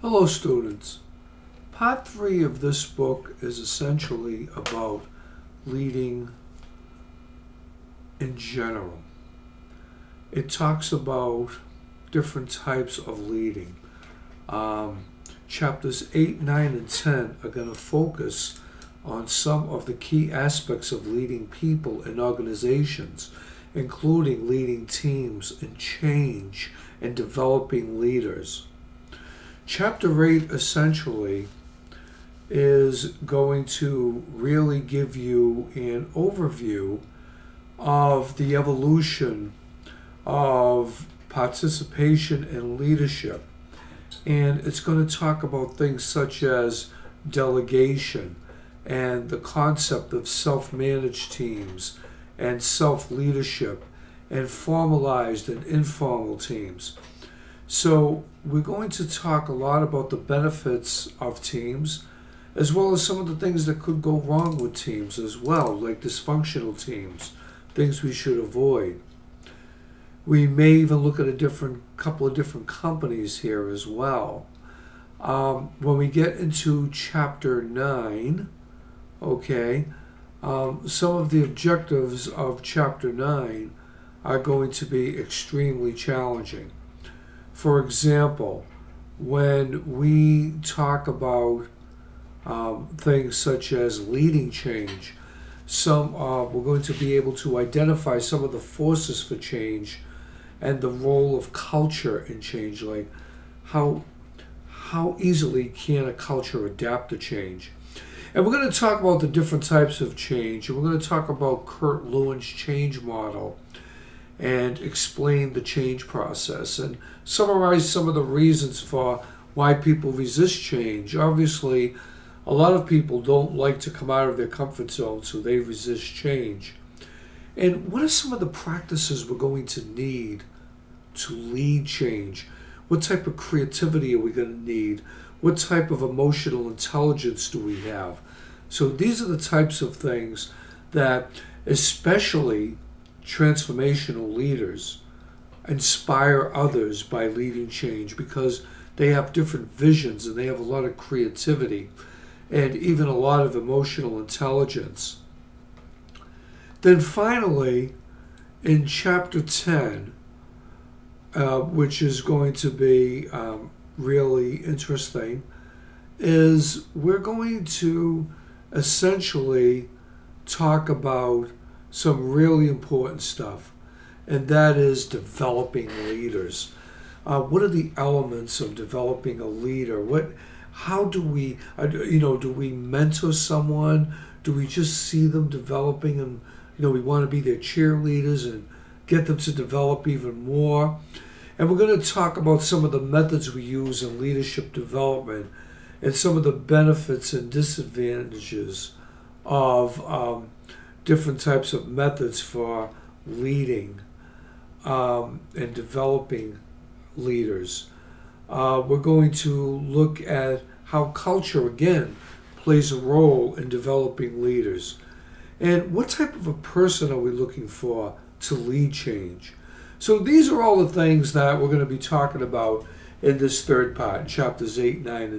Hello students. Part 3 of this book is essentially about leading in general. It talks about different types of leading. Chapters 8, 9, and 10 are going to focus on some of the key aspects of leading people in organizations, including leading teams and change and developing leaders. Chapter 8 essentially is going to really give you an overview of the evolution of participation in leadership. And it's going to talk about things such as delegation and the concept of self-managed teams and self-leadership and formalized and informal teams. So we're going to talk a lot about the benefits of teams, as well as some of the things that could go wrong with teams as well, like dysfunctional teams, things we should avoid. We may even look at a couple of different companies here as well. When we get into chapter 9, some of the objectives of chapter 9 are going to be extremely challenging. For example, when we talk about things such as leading change, we're going to be able to identify some of the forces for change and the role of culture in change, like how easily can a culture adapt to change. And we're going to talk about the different types of change, and we're going to talk about Kurt Lewin's change model and explain the change process and summarize some of the reasons for why people resist change. Obviously, a lot of people don't like to come out of their comfort zone, so they resist change. And what are some of the practices we're going to need to lead change? What type of creativity are we going to need? What type of emotional intelligence do we have? So these are the types of things that especially transformational leaders inspire others by leading change, because they have different visions and they have a lot of creativity and even a lot of emotional intelligence. Then finally, in chapter 10, which is going to be really interesting, is we're going to essentially talk about some really important stuff, and that is developing leaders. What are the elements of developing a leader? How do we, do we mentor someone? Do we just see them developing and, we want to be their cheerleaders and get them to develop even more? And we're going to talk about some of the methods we use in leadership development and some of the benefits and disadvantages of different types of methods for leading and developing leaders. We're going to look at how culture, again, plays a role in developing leaders. And what type of a person are we looking for to lead change? So these are all the things that we're going to be talking about in this third part, chapters 8, 9, and